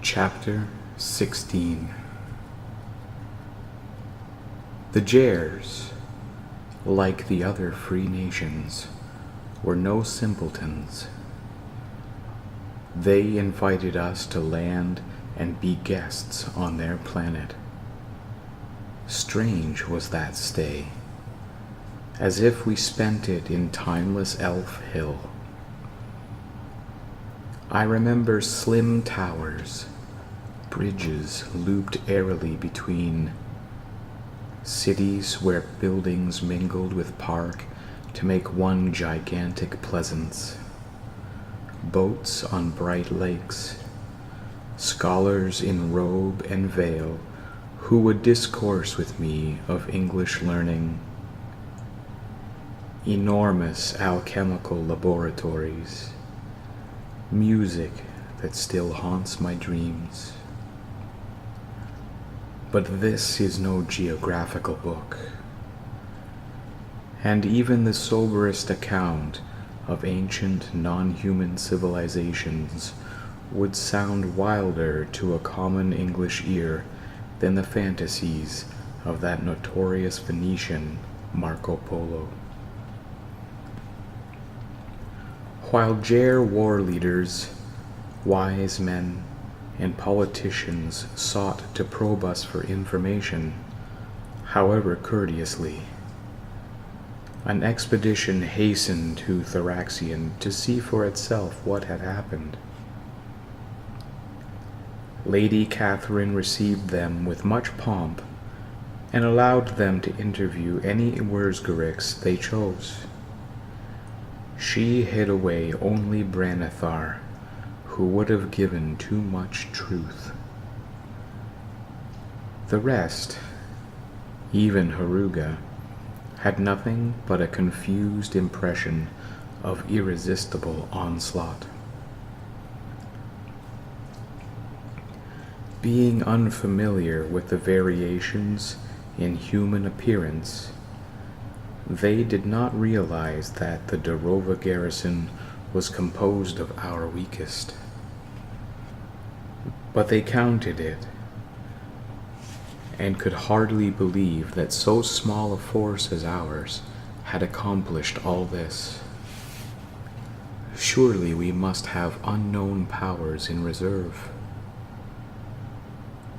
Chapter 16. The Jairs, like the other free nations, were no simpletons. They invited us to land and be guests on their planet. Strange was that stay, as if we spent it in timeless Elf Hill. I remember slim towers, bridges looped airily between, cities where buildings mingled with park to make one gigantic pleasance, boats on bright lakes, scholars in robe and veil who would discourse with me of English learning, enormous alchemical laboratories, music that still haunts my dreams. But this is no geographical book, and even the soberest account of ancient non-human civilizations would sound wilder to a common English ear than the fantasies of that notorious Venetian Marco Polo. While Jair war leaders, wise men, and politicians sought to probe us for information, however courteously, an expedition hastened to Thraxion to see for itself what had happened. Lady Catherine received them with much pomp and allowed them to interview any Wurzgarics they chose. She hid away only Branithar, who would have given too much truth. The rest, even Haruga, had nothing but a confused impression of irresistible onslaught. Being unfamiliar with the variations in human appearance, they did not realize that the Darova garrison was composed of our weakest. But they counted it, and could hardly believe that so small a force as ours had accomplished all this. Surely we must have unknown powers in reserve.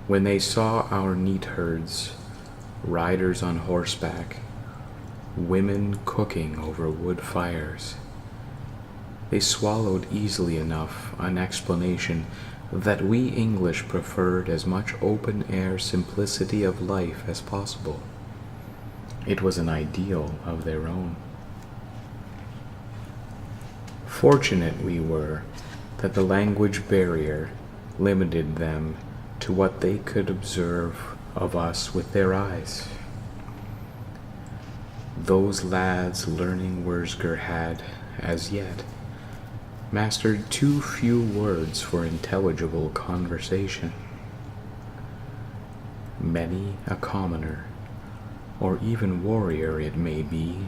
When they saw our neat herds, riders on horseback, women cooking over wood fires, they swallowed easily enough an explanation that we English preferred as much open-air simplicity of life as possible. It was an ideal of their own. Fortunate we were that the language barrier limited them to what they could observe of us with their eyes. Those lads learning Wurzgar had, as yet, mastered too few words for intelligible conversation. Many a commoner, or even warrior it may be,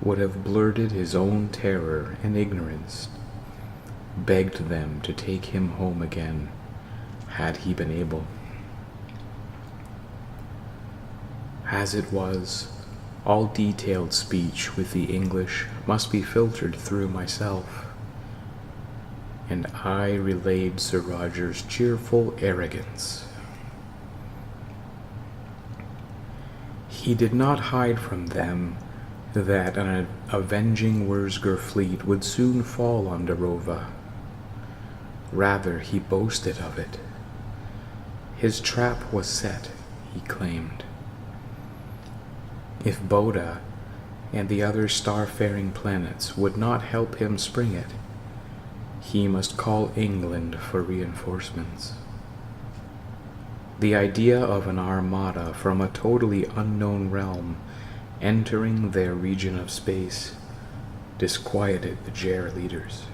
would have blurted his own terror and ignorance, begged them to take him home again, had he been able. As it was, all detailed speech with the English must be filtered through myself, and I relayed Sir Roger's cheerful arrogance. He did not hide from them that an avenging Wurzgar fleet would soon fall on Darova. Rather, he boasted of it. His trap was set, he claimed. If Boda and the other star-faring planets would not help him spring it, he must call England for reinforcements. The idea of an armada from a totally unknown realm entering their region of space disquieted the Jair leaders.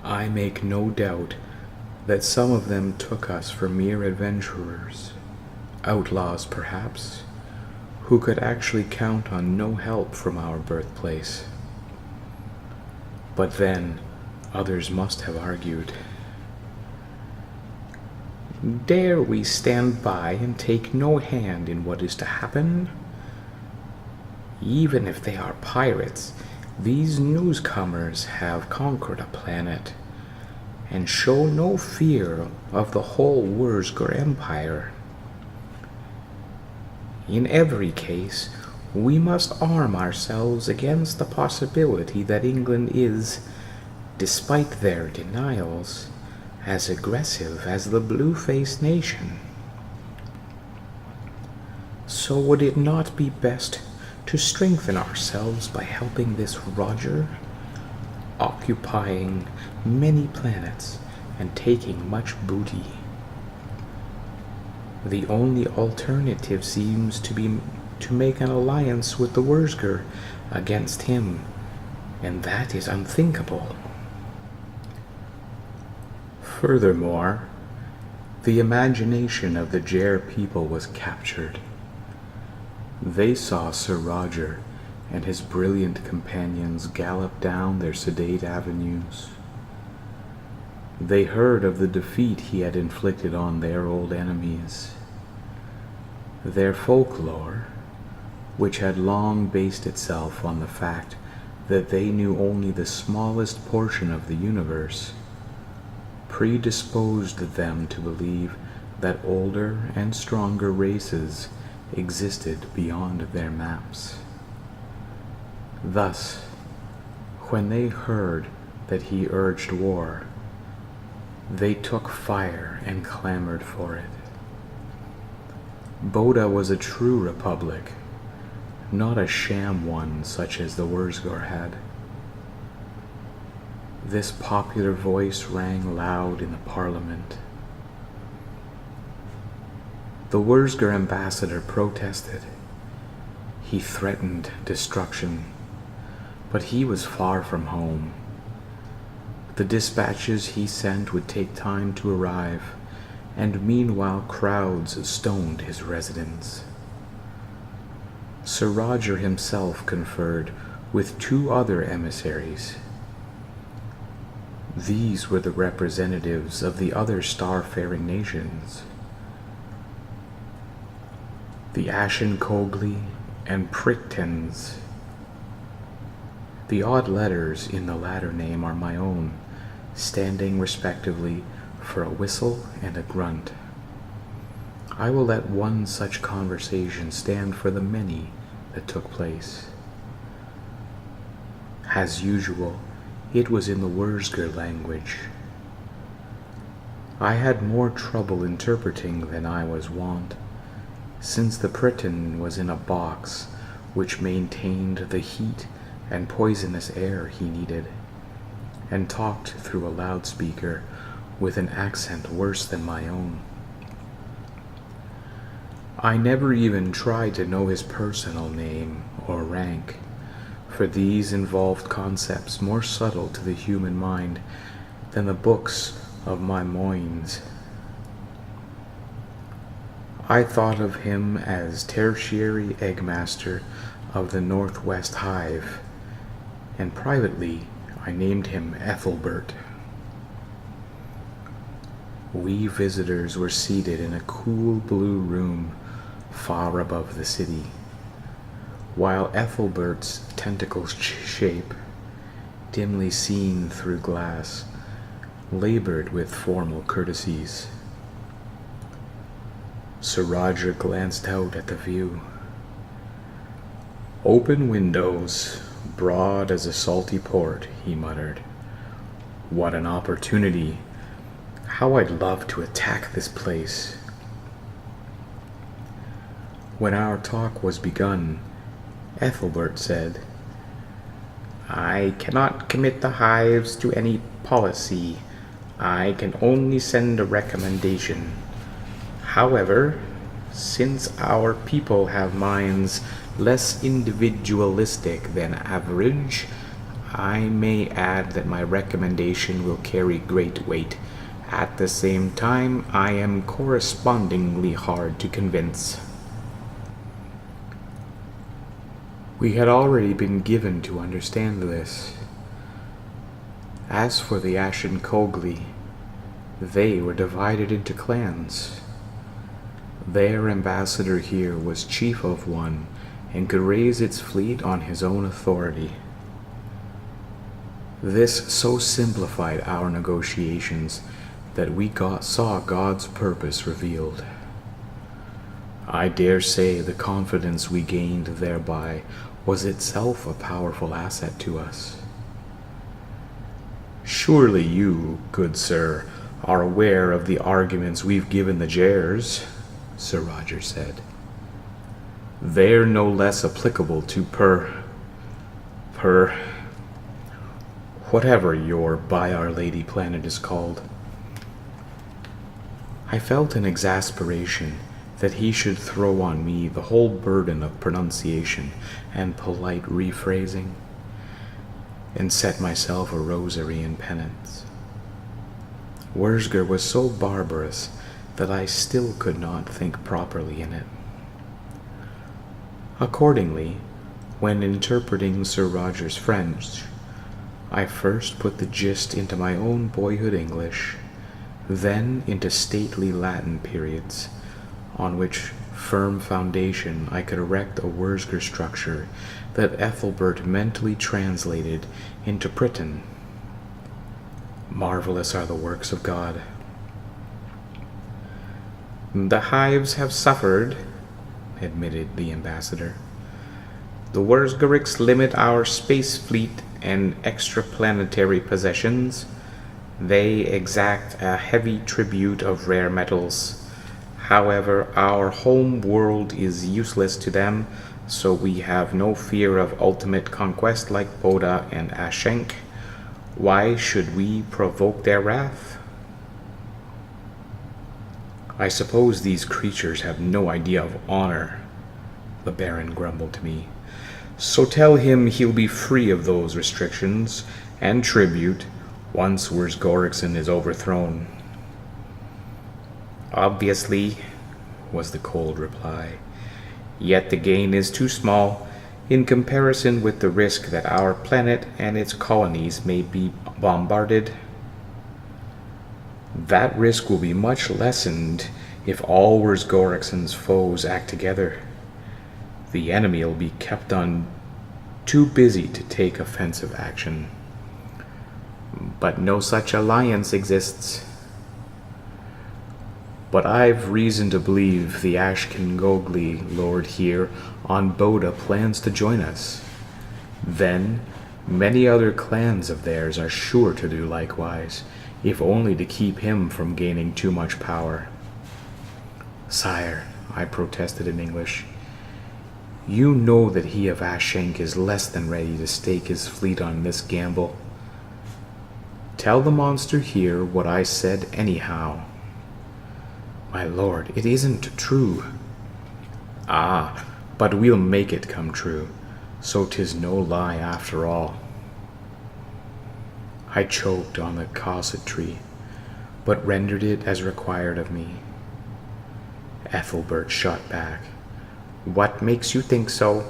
I make no doubt that some of them took us for mere adventurers, outlaws perhaps, who could actually count on no help from our birthplace. But then, Others must have argued. Dare we stand by and take no hand in what is to happen? Even if they are pirates, these newcomers have conquered a planet and show no fear of the whole Wurzgur Empire. In every case, we must arm ourselves against the possibility that England is, despite their denials, as aggressive as the blue-faced nation. So would it not be best to strengthen ourselves by helping this Roger, occupying many planets and taking much booty? The only alternative seems to be to make an alliance with the Wurzgur against him, and that is unthinkable. Furthermore, the imagination of the Ger people was captured. They saw Sir Roger and his brilliant companions gallop down their sedate avenues. They heard of the defeat he had inflicted on their old enemies. Their folklore, which had long based itself on the fact that they knew only the smallest portion of the universe, predisposed them to believe that older and stronger races existed beyond their maps. Thus, when they heard that he urged war, they took fire and clamored for it. Boda was a true republic, not a sham one such as the Wurzgur had. This popular voice rang loud in the parliament. The Wurzgur ambassador protested. He threatened destruction, but he was far from home. The dispatches he sent would take time to arrive, and meanwhile crowds stoned his residence. Sir Roger himself conferred with 2 other emissaries. These were the representatives of the other star-faring nations, the Ashen-Kogli and Pricktens. The odd letters in the latter name are my own, standing respectively for a whistle and a grunt. I will let one such conversation stand for the many that took place. As usual, it was in the Wurzgur language. I had more trouble interpreting than I was wont, since the Priton was in a box which maintained the heat and poisonous air he needed, and talked through a loudspeaker with an accent worse than my own. I never even tried to know his personal name or rank, for these involved concepts more subtle to the human mind than the books of Maimonides. I thought of him as tertiary eggmaster of the Northwest Hive, and privately I named him Ethelbert. We visitors were seated in a cool blue room far above the city, while Ethelbert's tentacle shape, dimly seen through glass, labored with formal courtesies. Sir Roger glanced out at the view. "Open windows, broad as a salty port," he muttered. "What an opportunity! How I'd love to attack this place." When our talk was begun, Ethelbert said, "I cannot commit the hives to any policy. I can only send a recommendation. However, since our people have minds less individualistic than average, I may add that my recommendation will carry great weight. At the same time, I am correspondingly hard to convince." We had already been given to understand this. As for the Ashen Kogli, they were divided into clans. Their ambassador here was chief of one and could raise its fleet on his own authority. This so simplified our negotiations that we saw God's purpose revealed. I dare say the confidence we gained thereby was itself a powerful asset to us. Surely you, good sir, are aware of the arguments we've given the Jers, Sir Roger said. They're no less applicable to whatever your By Our Lady planet is called. I felt an exasperation that he should throw on me the whole burden of pronunciation and polite rephrasing, and set myself a rosary in penance. Wurzger was so barbarous that I still could not think properly in it. Accordingly, when interpreting Sir Roger's French, I first put the gist into my own boyhood English, then into stately Latin periods, on which firm foundation I could erect a Wurzger structure that Ethelbert mentally translated into Britain. Marvelous are the works of God. The hives have suffered, admitted the ambassador. The Wurzgerics limit our space fleet and extraplanetary possessions. They exact a heavy tribute of rare metals. However, our home world is useless to them, so we have no fear of ultimate conquest like Boda and Ashenk. Why should we provoke their wrath? I suppose these creatures have no idea of honor, the Baron grumbled to me. So tell him he'll be free of those restrictions and tribute once Wurzgorixen is overthrown. Obviously, was the cold reply. Yet the gain is too small in comparison with the risk that our planet and its colonies may be bombarded. That risk will be much lessened if all Wurzgorixen's foes act together. The enemy will be kept on too busy to take offensive action. But no such alliance exists. But I've reason to believe the Ashken Gogli lord here on Boda plans to join us. Then, many other clans of theirs are sure to do likewise, if only to keep him from gaining too much power. Sire, I protested in English, you know that he of Ashenk is less than ready to stake his fleet on this gamble. Tell the monster here what I said anyhow. My lord, it isn't true. Ah, but we'll make it come true, so 'tis no lie after all. I choked on the casuistry, but rendered it as required of me. Ethelbert shot back. What makes you think so?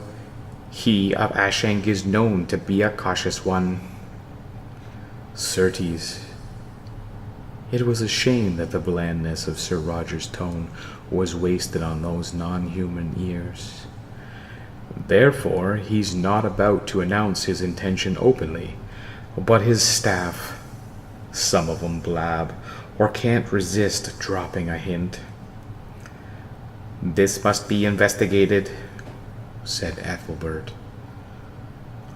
He of Ashenk is known to be a cautious one. Certes. It was a shame that the blandness of Sir Roger's tone was wasted on those non-human ears. Therefore, he's not about to announce his intention openly, but his staff, some of 'em blab, or can't resist dropping a hint. This must be investigated, said Ethelbert.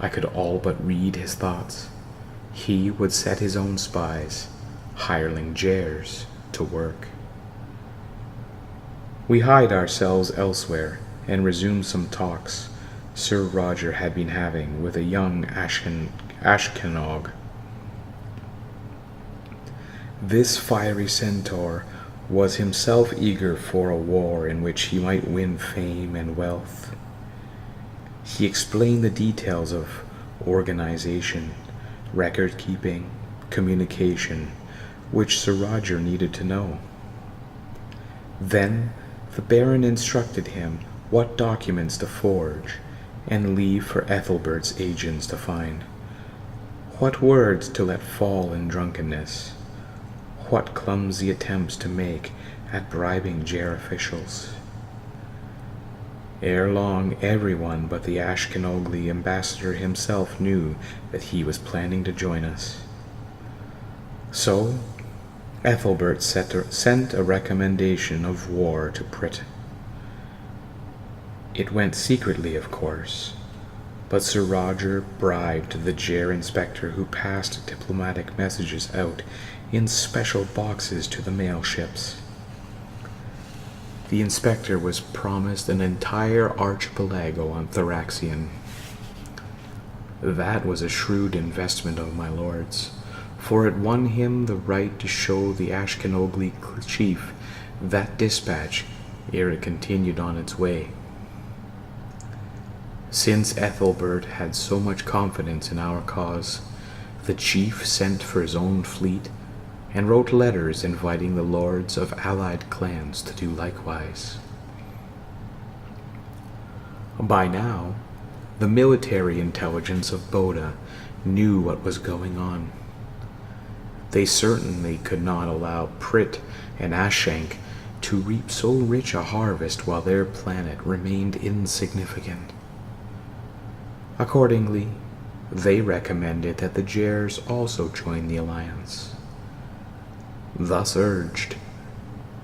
I could all but read his thoughts. He would set his own spies, hireling Jers, to work. We hide ourselves elsewhere and resume some talks Sir Roger had been having with a young Ashkenog. This fiery centaur was himself eager for a war in which he might win fame and wealth. He explained the details of organization, record-keeping, communication, which Sir Roger needed to know. Then the Baron instructed him what documents to forge and leave for Ethelbert's agents to find. What words to let fall in drunkenness? What clumsy attempts to make at bribing Ger officials? Ere long, everyone but the Ashkenogli ambassador himself knew that he was planning to join us. So, Ethelbert sent a recommendation of war to Prit. It went secretly, of course, but Sir Roger bribed the Ger inspector who passed diplomatic messages out in special boxes to the mail ships. The inspector was promised an entire archipelago on Thraxion. That was a shrewd investment of my lord's, for it won him the right to show the Ashkenogli chief that dispatch ere it continued on its way. Since Ethelbert had so much confidence in our cause, the chief sent for his own fleet and wrote letters inviting the lords of allied clans to do likewise. By now, the military intelligence of Boda knew what was going on. They certainly could not allow Prit and Ashank to reap so rich a harvest while their planet remained insignificant. Accordingly, they recommended that the Gers also join the alliance. Thus urged,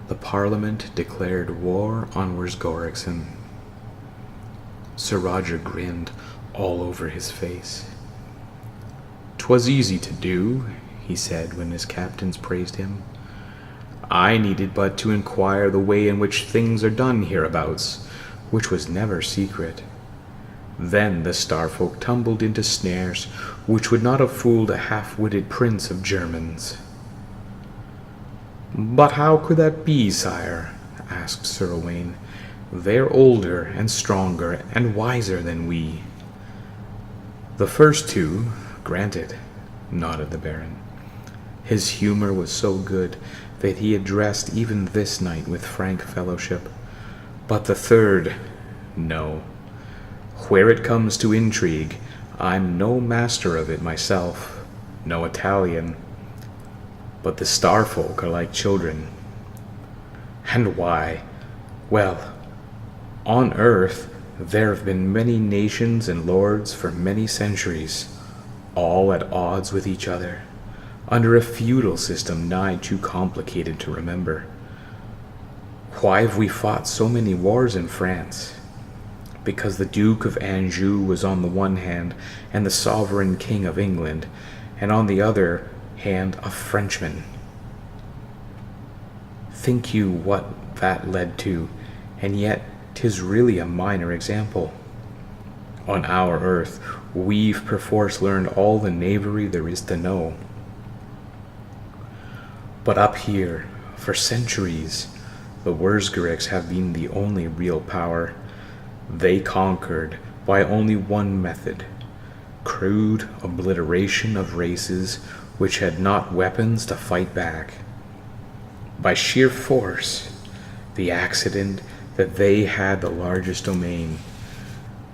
the Parliament declared war on Wurstgorixen. Sir Roger grinned all over his face. "'Twas easy to do," he said when his captains praised him. "I needed but to inquire the way in which things are done hereabouts, which was never secret. Then the Starfolk tumbled into snares which would not have fooled a half-witted prince of Germans." "But how could that be, sire?" asked Sir Owain. "They're older and stronger and wiser than we." "The first two, granted," nodded the Baron. His humor was so good that he addressed even this night with frank fellowship. "But the third, no. Where it comes to intrigue, I'm no master of it myself, no Italian. But the Starfolk are like children. And why? Well, on Earth there have been many nations and lords for many centuries, all at odds with each other, under a feudal system nigh too complicated to remember. Why have we fought so many wars in France? Because the Duke of Anjou was on the one hand and the sovereign King of England, and on the other hand a Frenchman. Think you what that led to, and yet 'tis really a minor example. On our Earth, we've perforce learned all the knavery there is to know. But up here, for centuries, the Wurstgorics have been the only real power. They conquered by only one method, crude obliteration of races which had not weapons to fight back. By sheer force, the accident that they had the largest domain.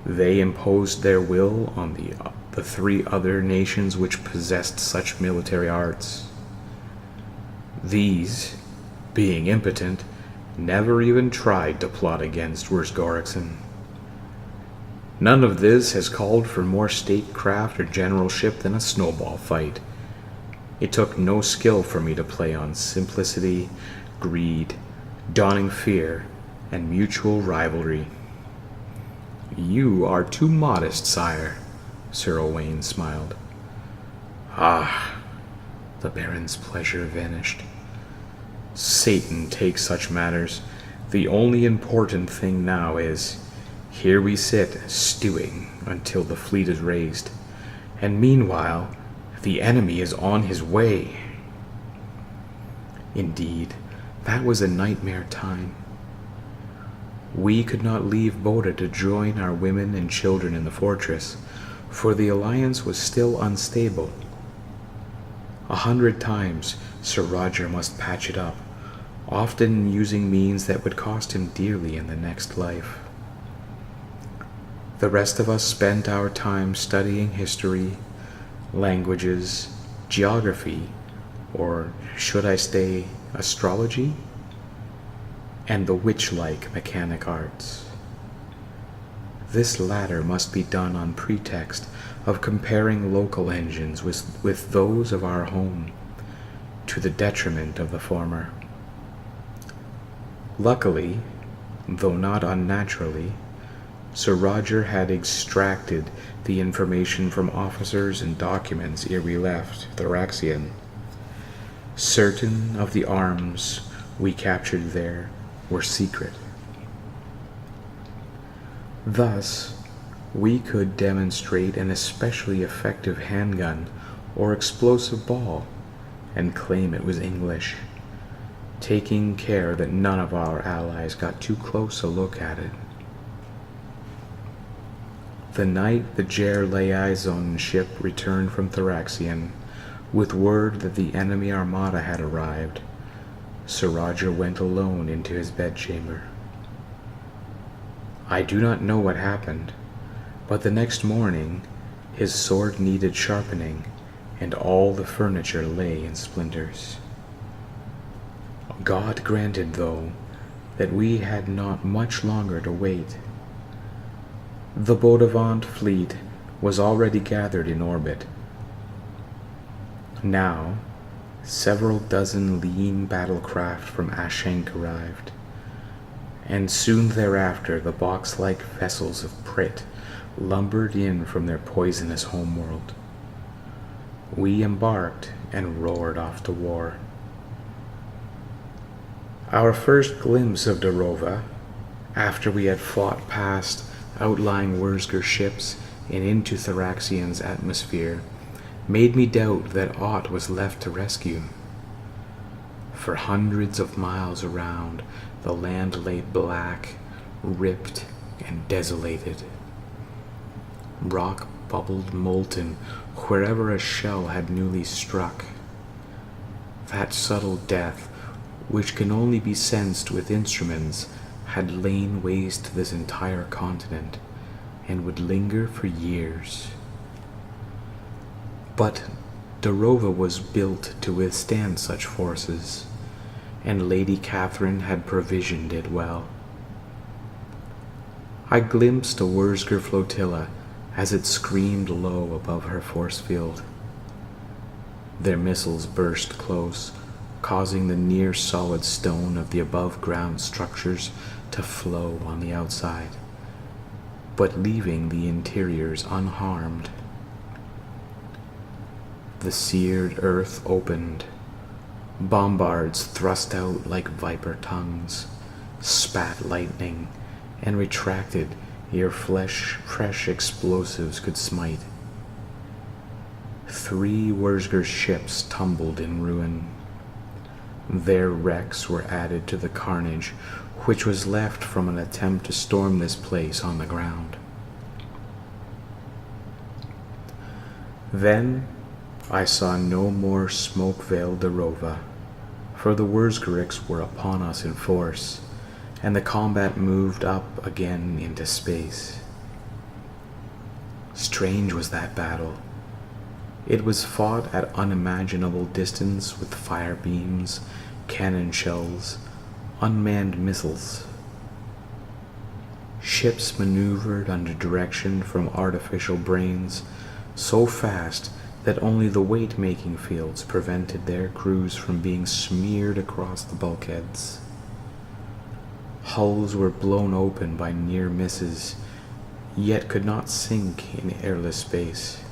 They imposed their will on the three other nations which possessed such military arts. These, being impotent, never even tried to plot against Wurstgorixen. None of this has called for more statecraft or generalship than a snowball fight. It took no skill for me to play on simplicity, greed, dawning fear, and mutual rivalry. You are too modest, sire, Sir Owain smiled. Ah, the Baron's pleasure vanished. Satan takes such matters. The only important thing now is, here we sit stewing until the fleet is raised, and meanwhile the enemy is on his way. Indeed, that was a nightmare time. We could not leave Boda to join our women and children in the fortress, for the alliance was still unstable. 100 times Sir Roger must patch it up, often using means that would cost him dearly in the next life. The rest of us spent our time studying history, languages, geography, or should I say astrology, and the witch-like mechanic arts. This latter must be done on pretext of comparing local engines with those of our home, to the detriment of the former. Luckily, though not unnaturally, Sir Roger had extracted the information from officers and documents ere we left Thraxion. Certain of the arms we captured there were secret. Thus, we could demonstrate an especially effective handgun or explosive ball and claim it was English, taking care that none of our allies got too close a look at it. The night the Ger Liaison ship returned from Thraxion, with word that the enemy armada had arrived, Sir Roger went alone into his bedchamber. I do not know what happened, but the next morning his sword needed sharpening, and all the furniture lay in splinters. God granted, though, that we had not much longer to wait. The Bodavant fleet was already gathered in orbit. Now, several dozen lean battlecraft from Ashenk arrived, and soon thereafter the box-like vessels of Prit lumbered in from their poisonous homeworld. We embarked and roared off to war. Our first glimpse of Darova, after we had fought past outlying Wurzger ships and into Thraxion's atmosphere, made me doubt that aught was left to rescue. For hundreds of miles around, the land lay black, ripped, and desolated. Rock bubbled molten wherever a shell had newly struck. That subtle death, which can only be sensed with instruments, had lain waste to this entire continent, and would linger for years. But Darova was built to withstand such forces, and Lady Catherine had provisioned it well. I glimpsed a Wurzger flotilla as it screamed low above her force field. Their missiles burst close, causing the near-solid stone of the above-ground structures to flow on the outside, but leaving the interiors unharmed. The seared earth opened. Bombards thrust out like viper tongues, spat lightning, and retracted ere fresh explosives could smite. 3 Wurzger ships tumbled in ruin. Their wrecks were added to the carnage which was left from an attempt to storm this place on the ground. Then I saw no more smoke-veiled Darova, for the Wurzgeriks were upon us in force, and the combat moved up again into space. Strange was that battle. It was fought at unimaginable distance with fire beams, cannon shells, unmanned missiles. Ships maneuvered under direction from artificial brains so fast that only the weight-making fields prevented their crews from being smeared across the bulkheads. Hulls were blown open by near misses, yet could not sink in airless space.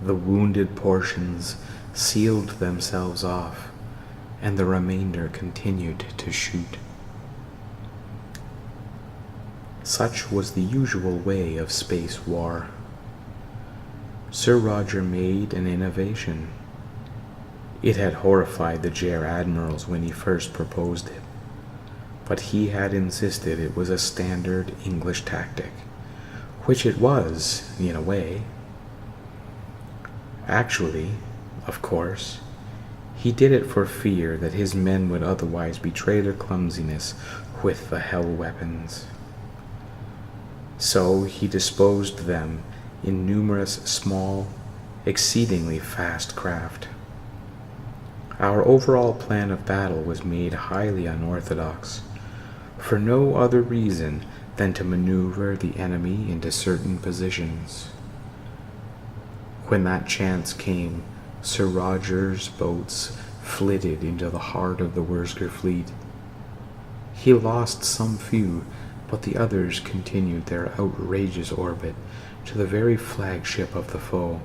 The wounded portions sealed themselves off, and the remainder continued to shoot. Such was the usual way of space war. Sir Roger made an innovation. It had horrified the Ger admirals when he first proposed it, but he had insisted it was a standard English tactic, which it was, in a way. Actually, of course, he did it for fear that his men would otherwise betray their clumsiness with the hell weapons. So he disposed them in numerous small exceedingly fast craft. Our overall plan of battle was made highly unorthodox, for no other reason than to maneuver the enemy into certain positions. When that chance came, Sir Roger's boats flitted into the heart of the Wursker fleet. He lost some few, but the others continued their outrageous orbit to the very flagship of the foe.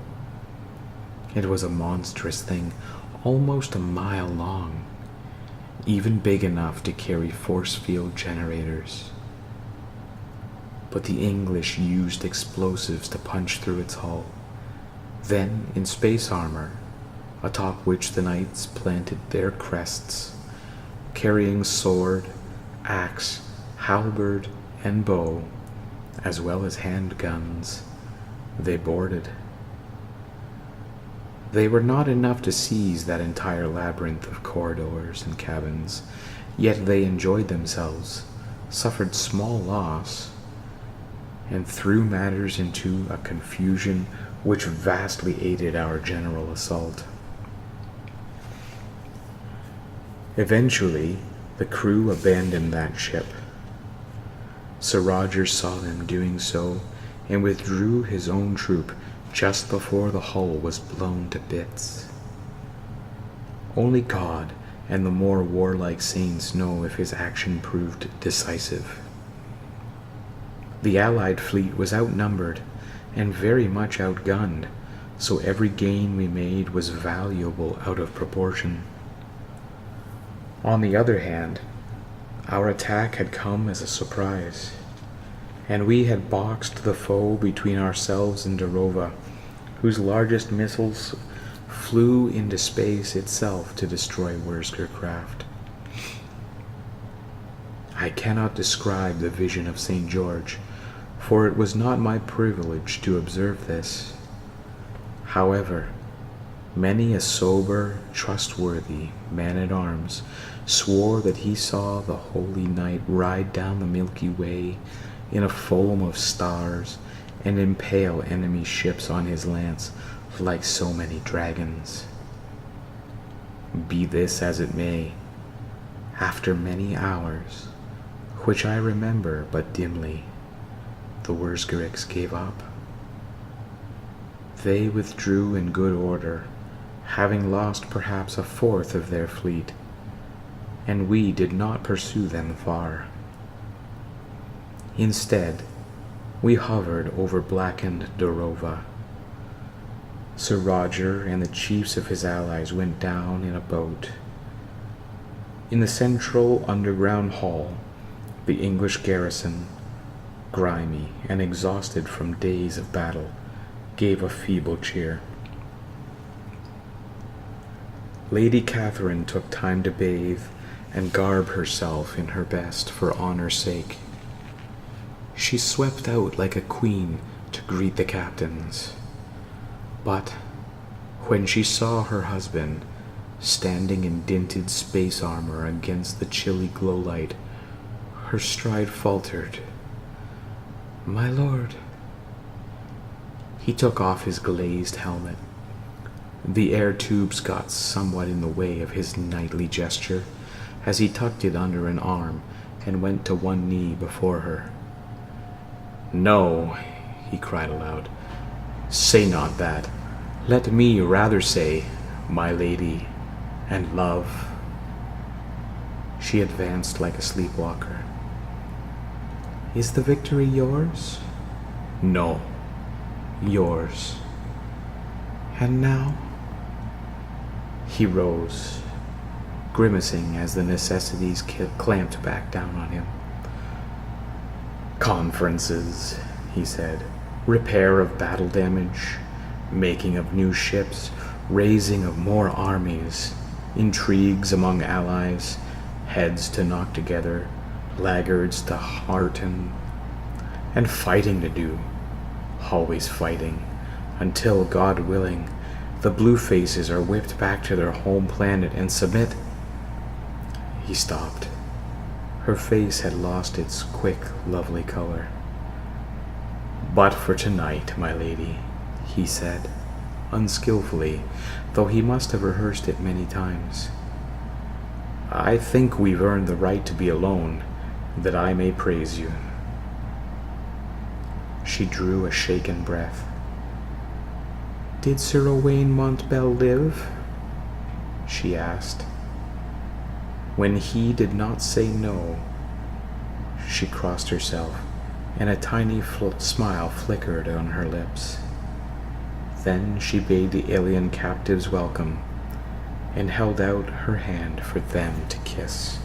It was a monstrous thing, almost a mile long, even big enough to carry force field generators. But the English used explosives to punch through its hull. Then, in space armor, atop which the knights planted their crests, carrying sword, axe, halberd, and bow, as well as handguns, they boarded. They were not enough to seize that entire labyrinth of corridors and cabins, yet they enjoyed themselves, suffered small loss, and threw matters into a confusion which vastly aided our general assault. Eventually, the crew abandoned that ship. Sir Roger saw them doing so and withdrew his own troop just before the hull was blown to bits. Only God and the more warlike saints know if his action proved decisive. The Allied fleet was outnumbered and very much outgunned, so every gain we made was valuable out of proportion. On the other hand, our attack had come as a surprise, and we had boxed the foe between ourselves and Darova, whose largest missiles flew into space itself to destroy Wursker craft. I cannot describe the vision of St. George, for it was not my privilege to observe this. However, many a sober, trustworthy man-at-arms swore that he saw the Holy Knight ride down the Milky Way in a foam of stars and impale enemy ships on his lance like so many dragons. Be this as it may, after many hours, which I remember but dimly, the Wurzgeriks gave up. They withdrew in good order, having lost perhaps a fourth of their fleet, and we did not pursue them far. Instead, we hovered over blackened Darova. Sir Roger and the chiefs of his allies went down in a boat. In the central underground hall, the English garrison, grimy and exhausted from days of battle, gave a feeble cheer. Lady Catherine took time to bathe and garb herself in her best for honor's sake. She swept out like a queen to greet the captains. But when she saw her husband standing in dinted space armor against the chilly glow light, her stride faltered. "My lord." He took off his glazed helmet. The air tubes got somewhat in the way of his knightly gesture as he tucked it under an arm and went to one knee before her. "No," he cried aloud, "say not that. Let me rather say, my lady and love." She advanced like a sleepwalker. "Is the victory yours?" "No, yours." "And now?" He rose, grimacing as the necessities clamped back down on him. "Conferences," he said, "repair of battle damage, making of new ships, raising of more armies, intrigues among allies, heads to knock together, laggards to hearten, and fighting to do, always fighting, until, God willing, the blue faces are whipped back to their home planet and submit." He stopped. Her face had lost its quick, lovely color. "But for tonight, my lady," he said, unskillfully, though he must have rehearsed it many times. "I think we've earned the right to be alone, that I may praise you." She drew a shaken breath. "Did Sir Owain Montbell live?" she asked. When he did not say no, she crossed herself, and a tiny smile flickered on her lips. Then she bade the alien captives welcome, and held out her hand for them to kiss.